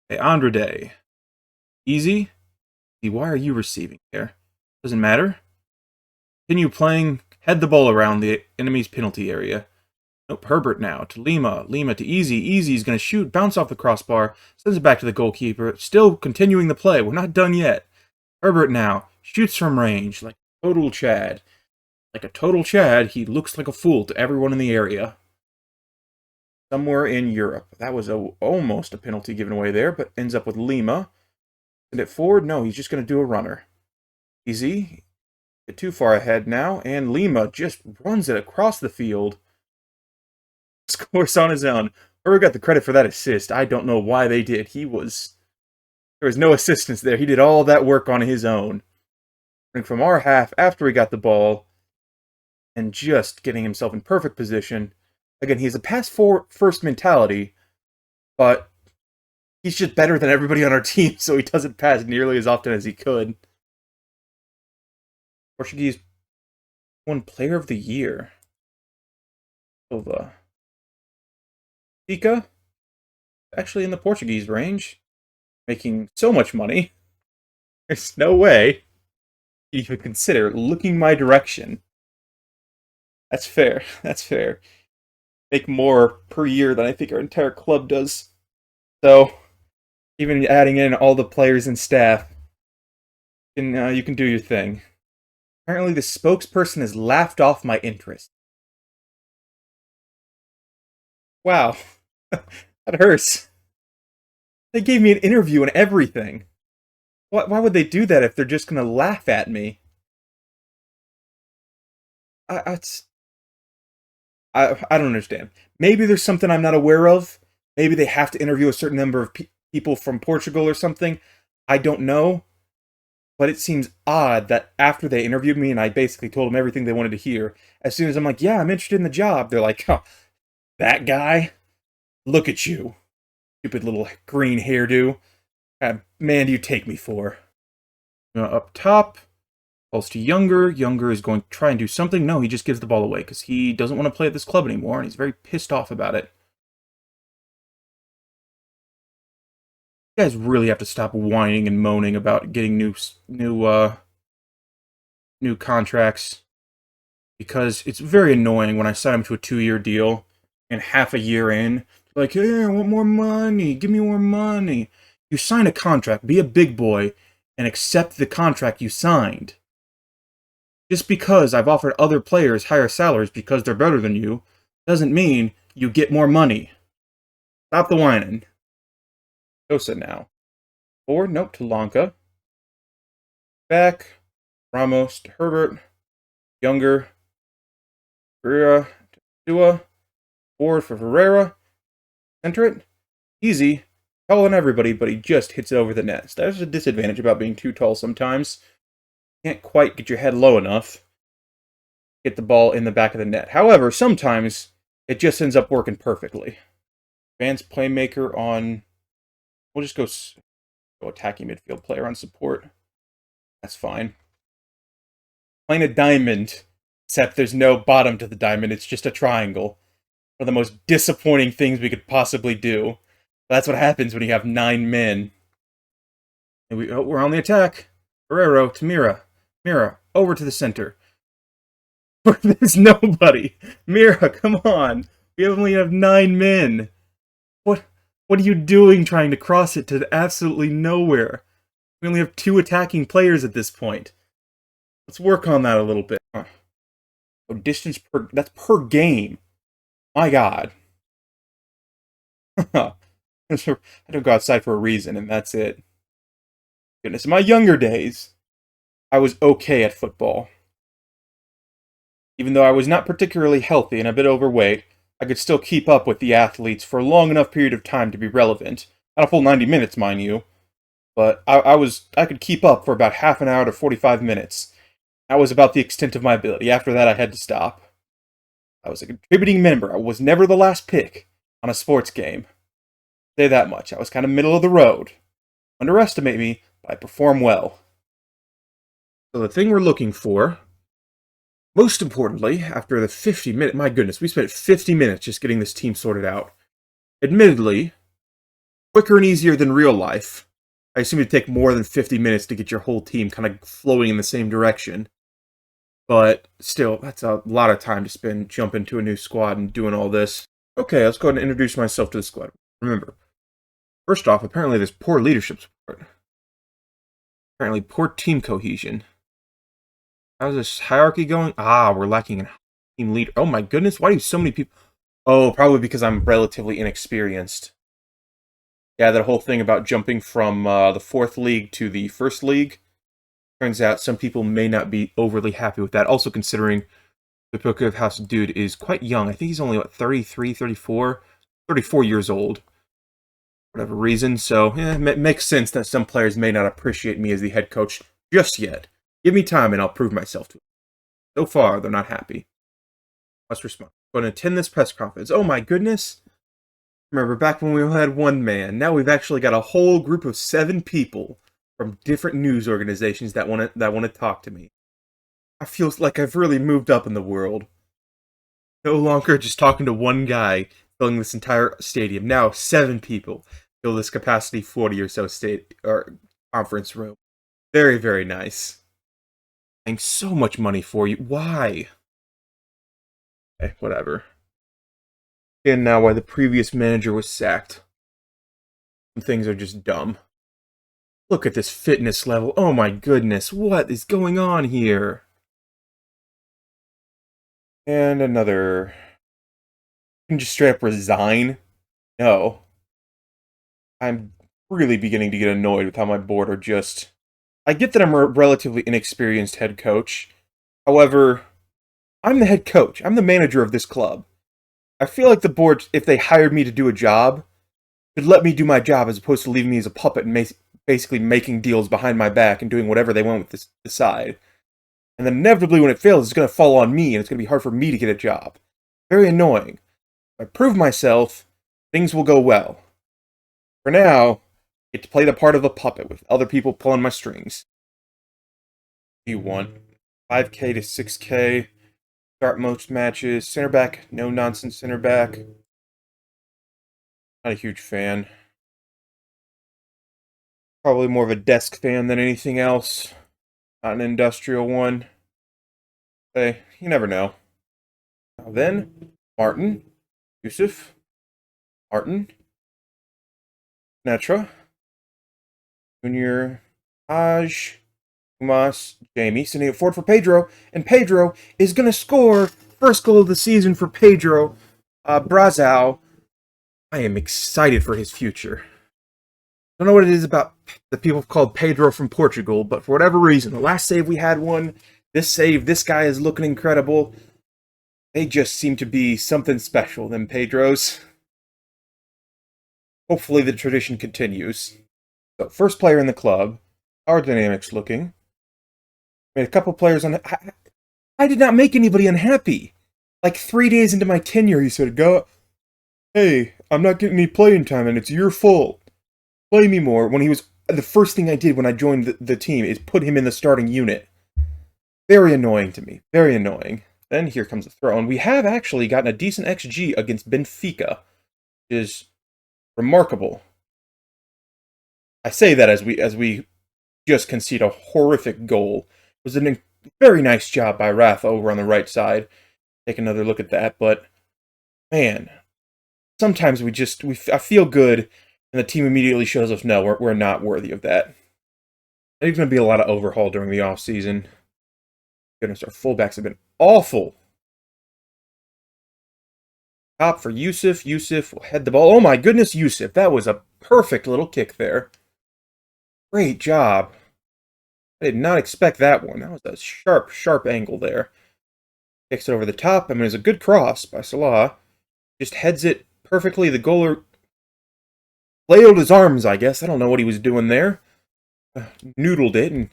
Hey, Andrade. Easy? Why are you receiving there? Doesn't matter. Continue playing. Head the ball around the enemy's penalty area. Nope, Herbert now. To Lima. Lima to Easy. Easy's going to shoot. Bounce off the crossbar. Sends it back to the goalkeeper. Still continuing the play. We're not done yet. Herbert now. Shoots from range. Like total Chad. Like a total Chad, he looks like a fool to everyone in the area. Somewhere in Europe. That was almost a penalty given away there, but ends up with Lima. Send it forward? No, he's just going to do a runner. Easy. Get too far ahead now, and Lima just runs it across the field. Scores on his own. Whoever got the credit for that assist, I don't know why they did. There was no assistance there. He did all that work on his own. And from our half, after he got the ball, and just getting himself in perfect position. Again, he has a pass-first mentality, but he's just better than everybody on our team, so he doesn't pass nearly as often as he could. Portuguese won Player of the Year. Silva. Pica, actually in the Portuguese range, making so much money. There's no way you even consider looking my direction. That's fair. That's fair. Make more per year than I think our entire club does. So, even adding in all the players and staff, you can do your thing. Apparently, the spokesperson has laughed off my interest. Wow. That hurts. They gave me an interview and everything. Why would they do that if they're just going to laugh at me? I don't understand. Maybe there's something I'm not aware of. Maybe they have to interview a certain number of people from Portugal or something. I don't know. But it seems odd that after they interviewed me and I basically told them everything they wanted to hear, as soon as I'm like, yeah, I'm interested in the job, they're like, oh, that guy? Look at you. Stupid little green hairdo. Man, do you take me for? Up top. Falls to Younger. Younger is going to try and do something. No, he just gives the ball away because he doesn't want to play at this club anymore, and he's very pissed off about it. You guys really have to stop whining and moaning about getting new contracts, because it's very annoying when I sign them to a 2-year deal and half a year in, like, hey, I want more money. Give me more money. You sign a contract, be a big boy, and accept the contract you signed. Just because I've offered other players higher salaries because they're better than you, doesn't mean you get more money. Stop the whining. Sosa now. Forward, nope, to Lanka. Back. Ramos to Herbert. Younger. Ferreira to Dua. Forward for Ferreira. Center it. Easy. Taller than everybody, but he just hits it over the net. There's a disadvantage about being too tall sometimes. Can't quite get your head low enough. Get the ball in the back of the net. However, sometimes it just ends up working perfectly. Advanced playmaker on... We'll just go attacking midfield player on support. That's fine. Playing a diamond, except there's no bottom to the diamond. It's just a triangle. One of the most disappointing things we could possibly do. That's what happens when you have 9 men. And we're on the attack. Ferrero to Mira. Mira, over to the center. There's nobody. Mira, come on. We only have 9 men. What are you doing trying to cross it to absolutely nowhere? We only have 2 attacking players at this point. Let's work on that a little bit. Oh, distance that's per game. My God. I don't go outside for a reason, and that's it. Goodness, in my younger days, I was okay at football. Even though I was not particularly healthy and a bit overweight, I could still keep up with the athletes for a long enough period of time to be relevant. Not a full 90 minutes, mind you. But I could keep up for about half an hour to 45 minutes. That was about the extent of my ability. After that, I had to stop. I was a contributing member. I was never the last pick on a sports game. Say that much. I was kind of middle of the road. Underestimate me, but I perform well. So the thing we're looking for, most importantly, after the 50-minute... My goodness, we spent 50 minutes just getting this team sorted out. Admittedly, quicker and easier than real life. I assume it'd take more than 50 minutes to get your whole team kind of flowing in the same direction. But still, that's a lot of time to spend jumping to a new squad and doing all this. Okay, let's go ahead and introduce myself to the squad. Remember, first off, apparently there's poor leadership support. Apparently poor team cohesion. How's this hierarchy going? We're lacking a team leader. Oh my goodness, why do so many people... Oh, probably because I'm relatively inexperienced. Yeah, that whole thing about jumping from the 4th league to the 1st league. Turns out some people may not be overly happy with that. Also considering the Portuguese House dude is quite young. I think he's only, 33, 34? 34 years old. For whatever reason. So, yeah, it makes sense that some players may not appreciate me as the head coach just yet. Give me time and I'll prove myself to them. So far, they're not happy. Must respond. I'm going to attend this press conference. Oh my goodness. Remember, back when we had one man, now we've actually got a whole group of 7 people from different news organizations that want to talk to me. I feel like I've really moved up in the world. No longer just talking to one guy filling this entire stadium. Now 7 people fill this capacity 40 or so conference room. Very, very nice. Paying so much money for you. Why? Okay, whatever. And now why the previous manager was sacked. Some things are just dumb. Look at this fitness level. Oh my goodness, what is going on here? And another... You can just straight up resign? No. I'm really beginning to get annoyed with how my board are just... I get that I'm a relatively inexperienced head coach. However, I'm the head coach. I'm the manager of this club. I feel like the board, if they hired me to do a job, should let me do my job as opposed to leaving me as a puppet and basically making deals behind my back and doing whatever they want with the side. And then inevitably when it fails, it's going to fall on me and it's going to be hard for me to get a job. Very annoying. If I prove myself, things will go well. For now, I get to play the part of a puppet with other people pulling my strings. You want 5K to 6K. Start most matches. Center back, no nonsense center back. Not a huge fan. Probably more of a desk fan than anything else. Not an industrial one. Hey, you never know. Now then, Martin, Yusuf, Martin, Netra, Junior, Aj, Tomas, Jamie, sending it forward for Pedro, and Pedro is going to score first goal of the season for Pedro Brazao. I am excited for his future. I don't know what it is about the people called Pedro from Portugal, but for whatever reason, the last save we had one, this guy is looking incredible. They just seem to be something special, them Pedros. Hopefully the tradition continues. So, first player in the club. How are dynamics looking? Made a couple players on. I did not make anybody unhappy. Like 3 days into my tenure, he said, "Hey, I'm not getting any playing time, and it's your fault. Play me more." When he was the first thing I did when I joined the team is put him in the starting unit. Very annoying to me. Very annoying. Then here comes the throw, and we have actually gotten a decent XG against Benfica, which is remarkable. I say that as we just concede a horrific goal. It was a very nice job by Rafa over on the right side. Take another look at that, but man, sometimes I feel good, and the team immediately shows us no, we're not worthy of that. There's going to be a lot of overhaul during the off season. Goodness, our fullbacks have been awful. Top for Yusuf. Yusuf will head the ball. Oh my goodness, Yusuf. That was a perfect little kick there. Great job. I did not expect that one. That was a sharp, sharp angle there. Kicks it over the top. I mean, it was a good cross by Salah. Just heads it perfectly. The goaler flailed his arms, I guess. I don't know what he was doing there. Noodled it and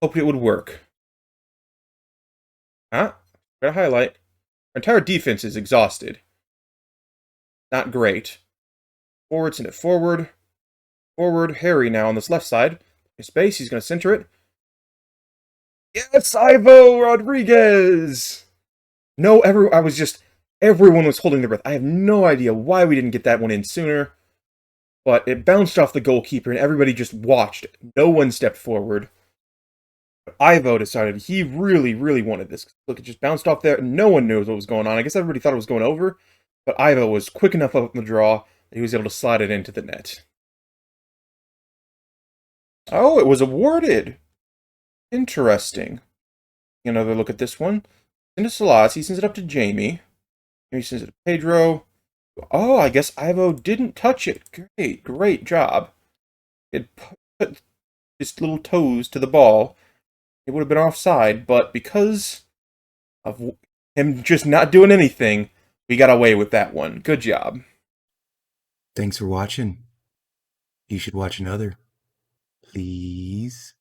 hoped it would work. Got a highlight. Our entire defense is exhausted. Not great. Forward, send it forward. Forward, Harry now on this left side. In space, he's going to center it. Yes, Ivo Rodriguez! No, everyone was holding their breath. I have no idea why we didn't get that one in sooner. but it bounced off the goalkeeper and everybody just watched it. No one stepped forward. But Ivo decided he really, really wanted this. Look, it just bounced off there and no one knew what was going on. I guess everybody thought it was going over, but Ivo was quick enough up in the draw that he was able to slide it into the net. Oh, it was awarded! Interesting. Another look at this one. Into Salas, he sends it up to Jamie. He sends it to Pedro. Oh, I guess Ivo didn't touch it. Great, great job. It put his little toes to the ball. It would have been offside, but because of him just not doing anything, we got away with that one. Good job. Thanks for watching. You should watch another. Please.